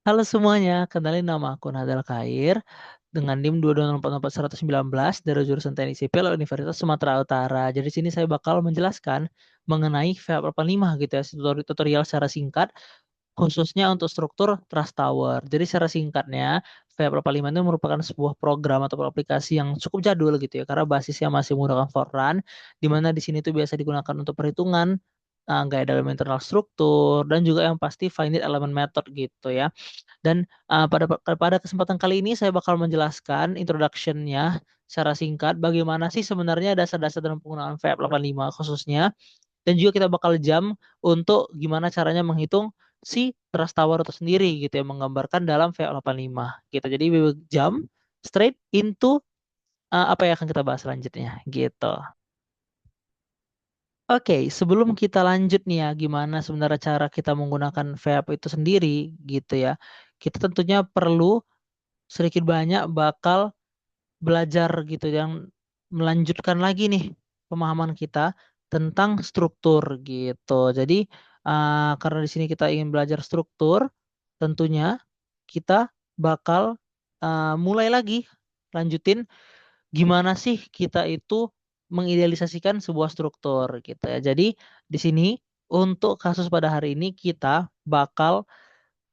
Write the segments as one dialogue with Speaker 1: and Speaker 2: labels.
Speaker 1: Halo semuanya, kenalin nama aku Nadal Khair dengan NIM 2204419 dari jurusan Teknik Sipil Universitas Sumatera Utara. Jadi di sini saya bakal menjelaskan mengenai VF85 gitu ya, tutorial secara singkat khususnya untuk struktur Trust Tower. Jadi secara singkatnya, VF85 itu merupakan sebuah program atau aplikasi yang cukup jadul gitu ya, karena basisnya masih menggunakan Fortran, di mana di sini tuh biasa digunakan untuk perhitungan gaya dalam internal struktur dan juga yang pasti finite element method gitu ya. Dan pada kesempatan kali ini saya bakal menjelaskan introduction-nya secara singkat bagaimana sih sebenarnya dasar-dasar dalam penggunaan VF85 khususnya, dan juga kita bakal jam untuk gimana caranya menghitung si trust tower itu sendiri gitu ya, menggambarkan dalam VF85 gitu. Jadi we will jump straight into apa yang akan kita bahas selanjutnya gitu. Oke, sebelum kita lanjut nih ya, gimana sebenarnya cara kita menggunakan VAP itu sendiri gitu ya. Kita tentunya perlu sedikit banyak bakal belajar gitu yang melanjutkan lagi nih pemahaman kita tentang struktur gitu. Jadi karena di sini kita ingin belajar struktur, tentunya kita bakal mulai lagi lanjutin gimana sih kita itu mengidealisasikan sebuah struktur gitu ya. Jadi di sini untuk kasus pada hari ini kita bakal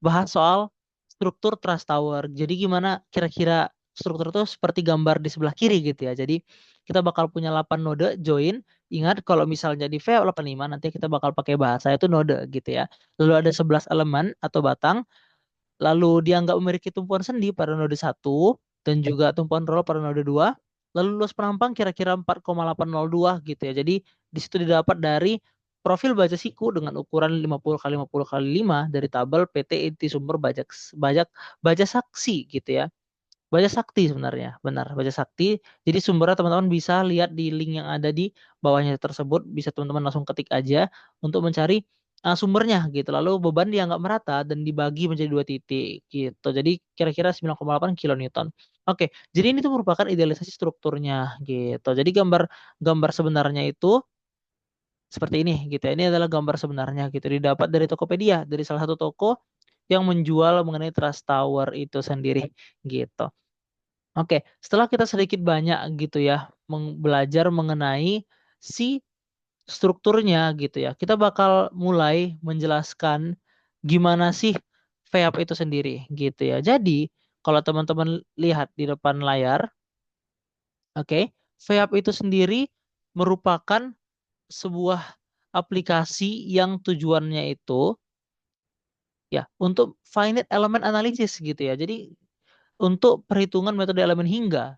Speaker 1: bahas soal struktur trust tower. Jadi gimana kira-kira struktur itu seperti gambar di sebelah kiri gitu ya. Jadi kita bakal punya 8 node join. Ingat kalau misalnya di V85 nanti kita bakal pakai bahasa itu node gitu ya. Lalu ada 11 elemen atau batang. Lalu dia nggak memiliki tumpuan sendi pada node satu dan juga tumpuan roll pada node 2. Lalu luas penampang kira-kira 4,802 gitu ya. Jadi di situ didapat dari profil baja siku dengan ukuran 50 kali 50 kali 5 dari tabel PT inti sumber bajak baja saksi gitu ya. Baja sakti sebenarnya, benar, baja sakti. Jadi sumbernya teman-teman bisa lihat di link yang ada di bawahnya tersebut, bisa teman-teman langsung ketik aja untuk mencari sumbernya gitu. Lalu beban dianggap merata dan dibagi menjadi dua titik gitu. Jadi kira-kira 9,8 kilonewton. Oke, jadi ini tuh merupakan idealisasi strukturnya gitu. Jadi gambar gambar sebenarnya itu seperti ini gitu ya. Ini adalah gambar sebenarnya gitu. Didapat dari Tokopedia, dari salah satu toko yang menjual mengenai Trust Tower itu sendiri gitu. Oke, setelah kita sedikit banyak gitu ya belajar mengenai si strukturnya gitu ya, kita bakal mulai menjelaskan gimana sih VAP itu sendiri gitu ya. Jadi, kalau teman-teman lihat di depan layar, oke, VAP itu sendiri merupakan sebuah aplikasi yang tujuannya itu ya untuk finite element analysis gitu ya. Jadi untuk perhitungan metode elemen hingga.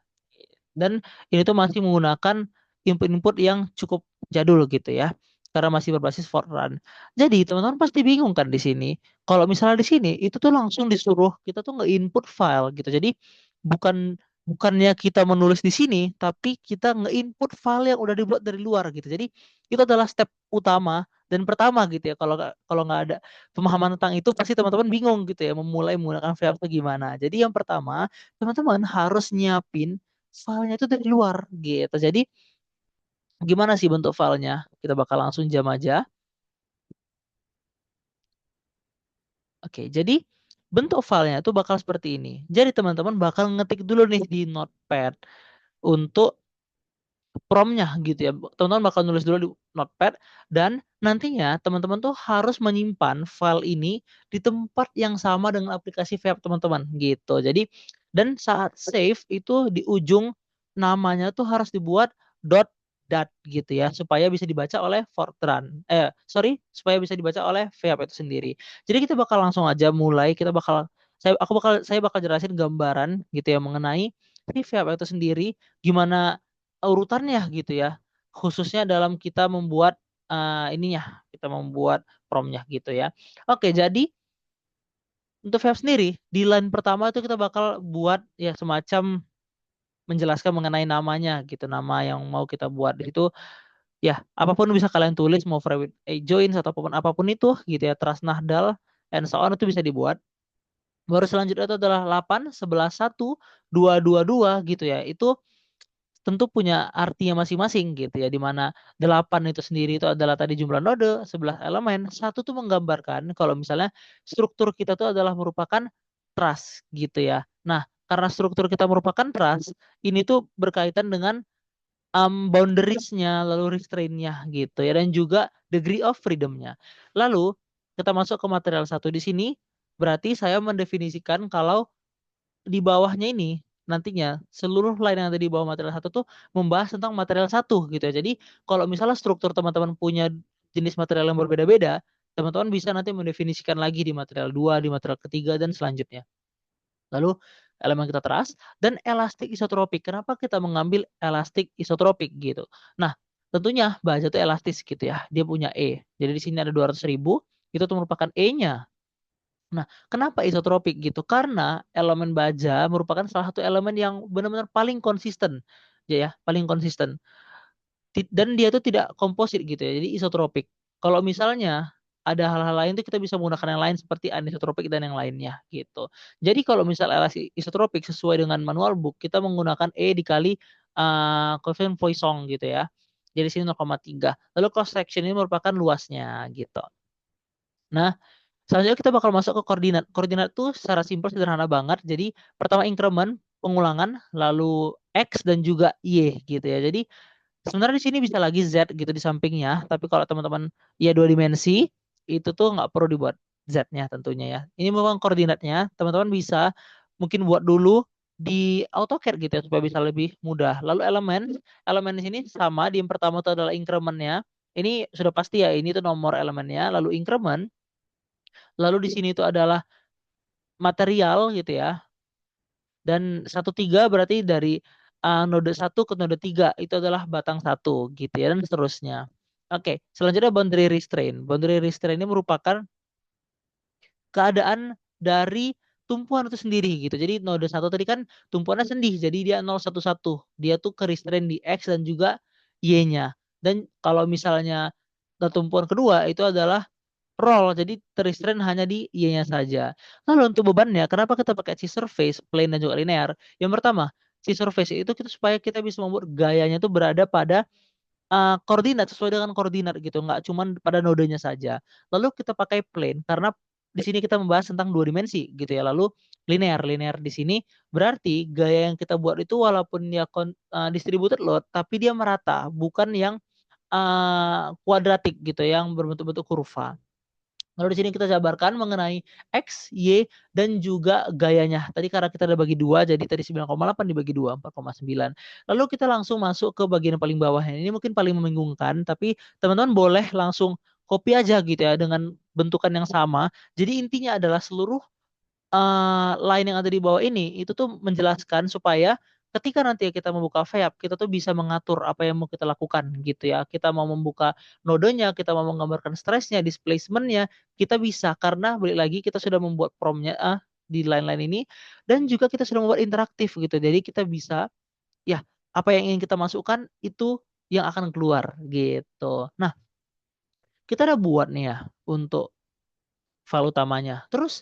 Speaker 1: Dan ini tuh masih menggunakan input-input yang cukup jadul gitu ya. Karena masih berbasis Fortran. Jadi teman-teman pasti bingung kan di sini. Kalau misalnya di sini itu tuh langsung disuruh kita tuh nge-input file gitu. Jadi bukannya kita menulis di sini, tapi kita nge-input file yang udah dibuat dari luar gitu. Jadi itu adalah step utama dan pertama gitu ya. Kalau nggak ada pemahaman tentang itu pasti teman-teman bingung gitu ya memulai menggunakan file itu gimana. Jadi yang pertama teman-teman harus nyiapin filenya itu dari luar gitu. Jadi gimana sih bentuk filenya? Kita bakal langsung jam aja. Oke, jadi bentuk filenya itu bakal seperti ini. Jadi teman-teman bakal ngetik dulu nih di Notepad untuk promnya gitu ya. Teman-teman bakal nulis dulu di Notepad dan nantinya teman-teman tuh harus menyimpan file ini di tempat yang sama dengan aplikasi vape teman-teman gitu. Jadi dan saat save itu di ujung namanya tuh harus dibuat dot dat gitu ya supaya bisa dibaca oleh Fortran. Supaya bisa dibaca oleh vape itu sendiri. Jadi kita bakal langsung aja mulai, saya bakal jelasin gambaran gitu ya mengenai si vape itu sendiri, gimana urutannya gitu ya. Khususnya dalam kita membuat ininya, kita membuat promnya gitu ya. Oke, jadi untuk Vape sendiri di line pertama itu kita bakal buat ya semacam menjelaskan mengenai namanya gitu, nama yang mau kita buat di situ ya apapun bisa kalian tulis mau private joins ataupun apapun itu gitu ya, trust nahdal and so on itu bisa dibuat. Baru selanjutnya itu adalah 8, 11, 1, 2, 2, 2 gitu ya. Itu tentu punya artinya masing-masing gitu ya, di mana 8 itu sendiri itu adalah tadi jumlah node, 11 elemen, satu tuh menggambarkan kalau misalnya struktur kita tuh adalah merupakan trust gitu ya. Nah, karena struktur kita merupakan trust, ini tuh berkaitan dengan boundariesnya, lalu restraint-nya gitu ya, dan juga degree of freedom-nya. Lalu kita masuk ke material satu di sini, berarti saya mendefinisikan kalau di bawahnya ini nantinya seluruh line yang ada di bawah material satu tuh membahas tentang material satu gitu ya. Jadi kalau misalnya struktur teman-teman punya jenis material yang berbeda-beda, teman-teman bisa nanti mendefinisikan lagi di material dua, di material ketiga dan selanjutnya. Lalu elemen kita trust dan elastik isotropik. Kenapa kita mengambil elastik isotropik gitu? Nah, tentunya baja itu elastis gitu ya. Dia punya E. Jadi di sini ada 200.000, itu tuh merupakan E-nya. Nah, kenapa isotropik gitu? Karena elemen baja merupakan salah satu elemen yang benar-benar paling konsisten. Ya, paling konsisten. Dan dia tuh tidak komposit gitu ya. Jadi isotropik. Kalau misalnya ada hal-hal lain tuh kita bisa menggunakan yang lain seperti anisotropik dan yang lainnya gitu. Jadi kalau misal LHC isotropik sesuai dengan manual book, kita menggunakan E dikali koefisien Poisson gitu ya. Jadi sini 0,3. Lalu cross section ini merupakan luasnya gitu. Nah, selanjutnya kita bakal masuk ke koordinat. Koordinat tuh secara simpel sederhana banget. Jadi pertama increment, pengulangan, lalu X dan juga Y gitu ya. Jadi sebenarnya di sini bisa lagi Z gitu di sampingnya, tapi kalau teman-teman ya dua dimensi, itu tuh nggak perlu dibuat Z-nya tentunya ya. Ini memang koordinatnya, teman-teman bisa mungkin buat dulu di AutoCAD gitu ya, supaya bisa lebih mudah. Lalu elemen, elemen di sini sama, di yang pertama itu adalah increment-nya. Ini sudah pasti ya, ini tuh nomor elemennya, lalu increment, lalu di sini itu adalah material gitu ya, dan 1,3 berarti dari node 1 ke node 3 itu adalah batang satu gitu ya dan seterusnya. Oke, selanjutnya boundary restraint. Boundary restraint ini merupakan keadaan dari tumpuan itu sendiri gitu. Jadi node satu tadi kan tumpuannya sendiri, jadi dia 0,1,1. Dia tuh ke restraint di X dan juga Y-nya. Dan kalau misalnya tumpuan kedua itu adalah roll, jadi terrestrain hanya di Y-nya saja. Lalu untuk bebannya, kenapa kita pakai scissor face, plane dan juga linear? Yang pertama, scissor face itu kita supaya kita bisa membuat gayanya itu berada pada koordinat sesuai dengan koordinat gitu, nggak cuma pada nodenya saja. Lalu kita pakai plane karena di sini kita membahas tentang dua dimensi gitu ya. Lalu linear, linear di sini berarti gaya yang kita buat itu walaupun ya distributed load, tapi dia merata, bukan yang kuadratik gitu, yang berbentuk-bentuk kurva. Lalu di sini kita jabarkan mengenai X, Y, dan juga gayanya. Tadi karena kita udah bagi dua, jadi tadi 9,8 dibagi 2, 4,9. Lalu kita langsung masuk ke bagian paling bawah. Ini mungkin paling membingungkan, tapi teman-teman boleh langsung copy aja gitu ya dengan bentukan yang sama. Jadi intinya adalah seluruh line yang ada di bawah ini itu tuh menjelaskan supaya ketika nanti kita membuka VAP, kita tuh bisa mengatur apa yang mau kita lakukan gitu ya. Kita mau membuka nodenya, kita mau menggambarkan stresnya, displacementnya, kita bisa karena balik lagi kita sudah membuat promnya di line-line ini dan juga kita sudah membuat interaktif gitu. Jadi kita bisa ya apa yang ingin kita masukkan itu yang akan keluar gitu. Nah, kita udah buat nih ya untuk file utamanya. Terus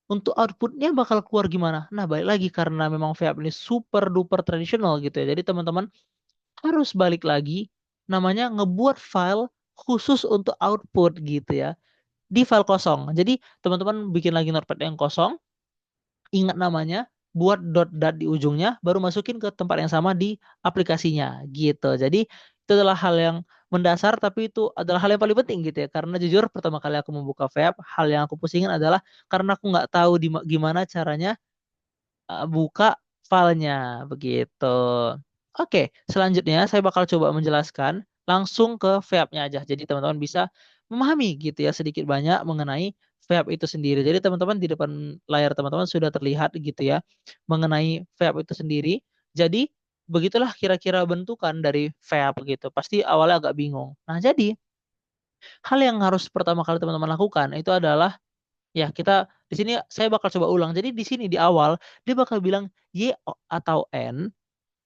Speaker 1: untuk outputnya bakal keluar gimana? Nah, balik lagi karena memang VAP ini super duper tradisional gitu ya. Jadi teman-teman harus balik lagi namanya ngebuat file khusus untuk output gitu ya. Di file kosong. Jadi teman-teman bikin lagi notepad yang kosong, ingat namanya, buat dot dot di ujungnya, baru masukin ke tempat yang sama di aplikasinya gitu. Jadi itu adalah hal yang mendasar, tapi itu adalah hal yang paling penting gitu ya. Karena jujur pertama kali aku membuka VAP, hal yang aku pusingin adalah karena aku nggak tahu gimana caranya buka filenya begitu. Oke, selanjutnya saya bakal coba menjelaskan langsung ke VAP-nya aja. Jadi teman-teman bisa memahami gitu ya sedikit banyak mengenai VAP itu sendiri. Jadi teman-teman di depan layar teman-teman sudah terlihat gitu ya mengenai VAP itu sendiri. Jadi begitulah kira-kira bentukan dari VAP gitu. Pasti awalnya agak bingung. Nah, jadi hal yang harus pertama kali teman-teman lakukan itu adalah ya, kita di sini saya bakal coba ulang. Jadi di sini di awal dia bakal bilang Y atau N,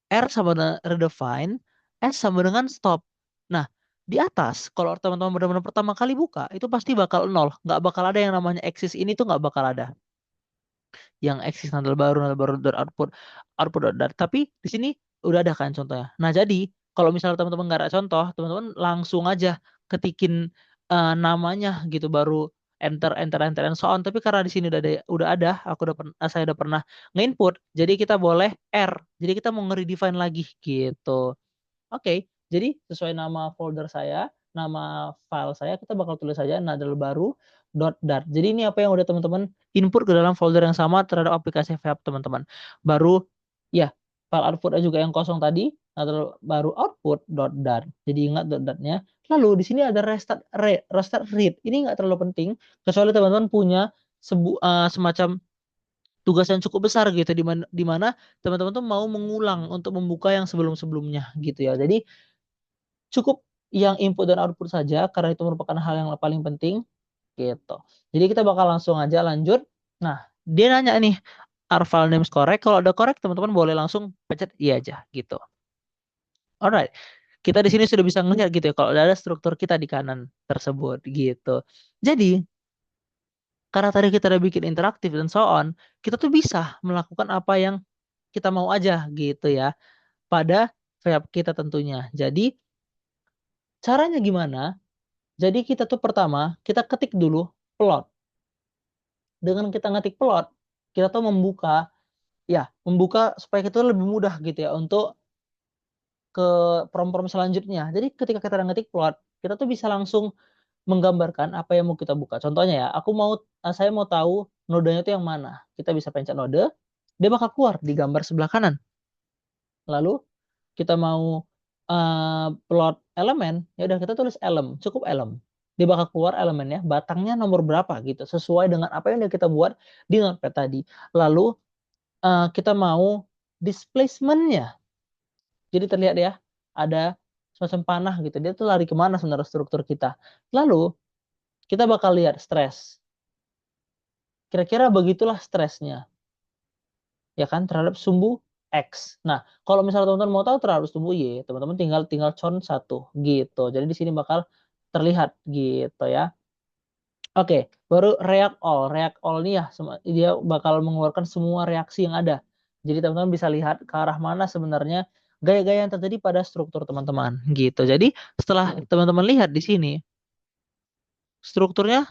Speaker 1: R sama dengan redefine, S sama dengan stop. Nah, di atas kalau teman-teman benar-benar pertama kali buka itu pasti bakal nol, nggak bakal ada yang namanya eksis ini tuh nggak bakal ada. Yang eksis nada baru dot output, output dot dot. Tapi di sini udah ada kan contohnya. Nah, jadi kalau misalnya teman-teman nggak ada contoh, teman-teman langsung aja ketikin namanya gitu baru enter and so on. Tapi karena di sini udah ada, saya udah pernah nge-input, jadi kita boleh R. Jadi kita mau nge-redefine lagi gitu. Oke, jadi sesuai nama folder saya, nama file saya, kita bakal tulis saja nadal baru .dart. Jadi ini apa yang udah teman-teman input ke dalam folder yang sama terhadap aplikasi VAP teman-teman. Baru ya, file outputnya juga yang kosong tadi, nadal baru output .dart. Jadi ingat .dartnya. Lalu di sini ada restart read. Ini nggak terlalu penting, kecuali teman-teman punya semacam tugas yang cukup besar gitu di mana teman-teman tuh mau mengulang untuk membuka yang sebelum-sebelumnya gitu ya. Jadi cukup yang input dan output saja karena itu merupakan hal yang paling penting gitu. Jadi kita bakal langsung aja lanjut. Nah, dia nanya nih, are file names correct? Kalau ada correct, teman-teman boleh langsung pencet iya aja gitu. Alright. Kita di sini sudah bisa ngelihat gitu ya kalau ada struktur kita di kanan tersebut gitu. Jadi, karena tadi kita udah bikin interaktif dan so on, kita tuh bisa melakukan apa yang kita mau aja gitu ya pada VAP kita tentunya. Jadi, caranya gimana? Jadi kita tuh pertama, kita ketik dulu plot. Dengan kita ngetik plot, kita tuh membuka supaya kita lebih mudah gitu ya untuk ke prom-prom selanjutnya. Jadi ketika kita udah ngetik plot, kita tuh bisa langsung menggambarkan apa yang mau kita buka. Contohnya ya, saya mau tahu nodenya itu yang mana. Kita bisa pencet node, dia bakal keluar di gambar sebelah kanan. Lalu kita mau plot elemen, ya udah kita tulis cukup dia bakal keluar elemennya, batangnya nomor berapa gitu, sesuai dengan apa yang udah kita buat di notepad tadi. Lalu kita mau displacement-nya, jadi terlihat ya ada semacam panah gitu, dia tuh lari kemana sebenarnya struktur kita. Lalu kita bakal lihat stres, kira-kira begitulah stresnya ya kan terhadap sumbu X. Nah, kalau misalnya teman-teman mau tahu terhadap sumbu Y, teman-teman tinggal con satu gitu. Jadi di sini bakal terlihat gitu ya. Oke, baru react all. React all ini ya dia bakal mengeluarkan semua reaksi yang ada. Jadi teman-teman bisa lihat ke arah mana sebenarnya gaya-gaya yang terjadi pada struktur teman-teman gitu. Jadi setelah teman-teman lihat di sini strukturnya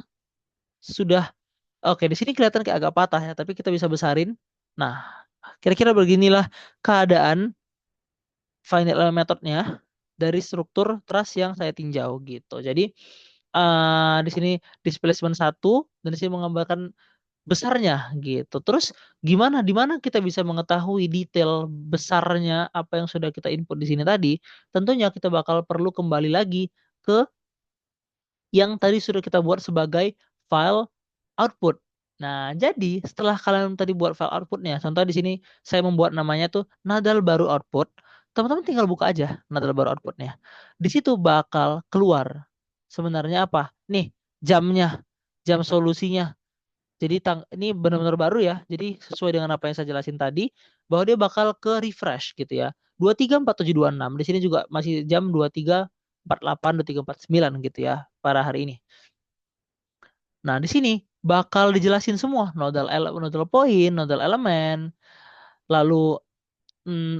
Speaker 1: sudah oke, di sini kelihatan kayak agak patah ya, tapi kita bisa besarin. Nah, kira-kira beginilah keadaan final methodnya dari struktur trust yang saya tinjau gitu. Jadi di sini displacement satu dan di sini menggambarkan besarnya gitu. Terus di mana kita bisa mengetahui detail besarnya apa yang sudah kita input di sini tadi? Tentunya kita bakal perlu kembali lagi ke yang tadi sudah kita buat sebagai file output. Nah, jadi setelah kalian tadi buat file outputnya, contoh di sini saya membuat namanya tuh nadal baru output. Teman-teman tinggal buka aja nadal baru outputnya. Di situ bakal keluar sebenarnya apa? Nih, jamnya, jam solusinya. Jadi ini benar-benar baru ya. Jadi sesuai dengan apa yang saya jelasin tadi, bahwa dia bakal ke refresh gitu ya. 23.4726. Di sini juga masih jam 23.48, 23.49 gitu ya pada hari ini. Nah, di sini bakal dijelasin semua nodal point, nodal elemen, lalu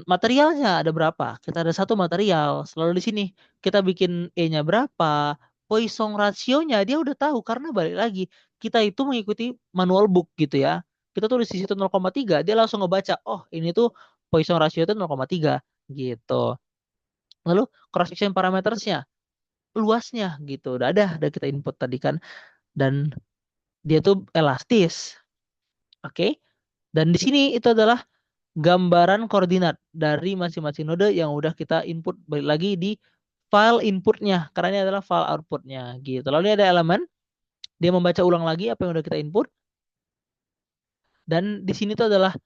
Speaker 1: materialnya ada berapa? Kita ada satu material. Selalu di sini kita bikin E-nya berapa, Poisson rasionya dia udah tahu karena balik lagi kita itu mengikuti manual book gitu ya. Kita tulis di situ 0,3, dia langsung ngebaca, oh ini tuh Poisson rasio itu 0,3 gitu. Lalu cross section parametersnya, luasnya gitu. Udah kita input tadi kan, dan dia tuh elastis. Oke. Dan di sini itu adalah gambaran koordinat dari masing-masing node yang udah kita input balik lagi di file inputnya karena ini adalah file outputnya gitu. Lalu ini ada elemen, dia membaca ulang lagi apa yang udah kita input, dan di sini tuh adalah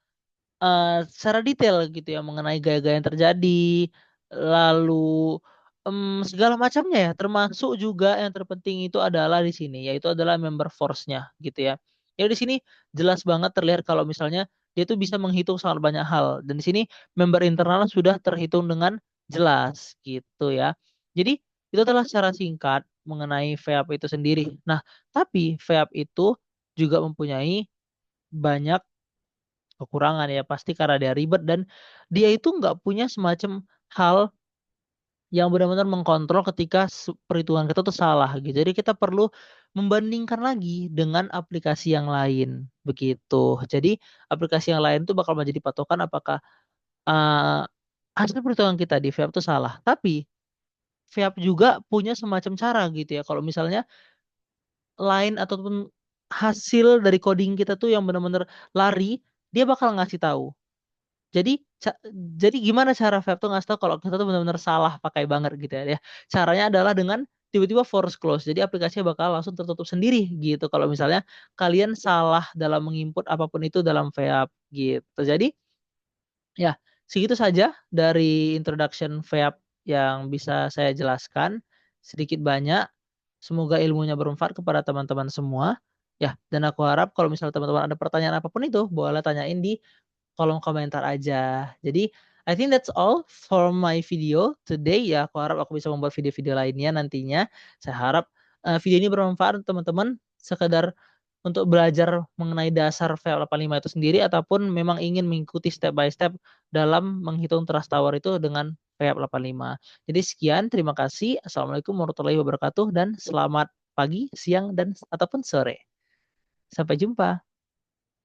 Speaker 1: secara detail gitu ya mengenai gaya-gaya yang terjadi, lalu segala macamnya ya, termasuk juga yang terpenting itu adalah di sini yaitu adalah member force-nya gitu ya. Ya di sini jelas banget terlihat kalau misalnya dia tuh bisa menghitung sangat banyak hal, dan di sini member internal sudah terhitung dengan jelas gitu ya. Jadi itu adalah secara singkat mengenai VAP itu sendiri. Nah, tapi VAP itu juga mempunyai banyak kekurangan ya, pasti karena dia ribet dan dia itu nggak punya semacam hal yang benar-benar mengkontrol ketika perhitungan kita tuh salah gitu. Jadi kita perlu membandingkan lagi dengan aplikasi yang lain begitu. Jadi aplikasi yang lain tuh bakal menjadi patokan apakah eh, hasil perhitungan kita di VAP itu salah. Tapi VAP juga punya semacam cara gitu ya. Kalau misalnya line ataupun hasil dari coding kita tuh yang benar-benar lari, dia bakal ngasih tahu. Jadi jadi gimana cara Fab tuh ngasih tahu kalau kita tuh benar-benar salah pakai banget gitu ya. Caranya adalah dengan tiba-tiba force close. Jadi aplikasinya bakal langsung tertutup sendiri gitu kalau misalnya kalian salah dalam menginput apapun itu dalam VAP gitu. Jadi ya, segitu saja dari introduction VAP yang bisa saya jelaskan sedikit banyak. Semoga ilmunya bermanfaat kepada teman-teman semua. Ya, dan aku harap kalau misalnya teman-teman ada pertanyaan apapun itu, boleh tanyain di kolom komentar aja. Jadi, I think that's all for my video today ya. Aku harap aku bisa membuat video-video lainnya nantinya. Saya harap video ini bermanfaat untuk teman-teman sekedar untuk belajar mengenai dasar VF85 itu sendiri ataupun memang ingin mengikuti step by step dalam menghitung trust tower itu dengan VF85. Jadi sekian, terima kasih. Assalamualaikum warahmatullahi wabarakatuh dan selamat pagi, siang, dan ataupun sore. Sampai jumpa.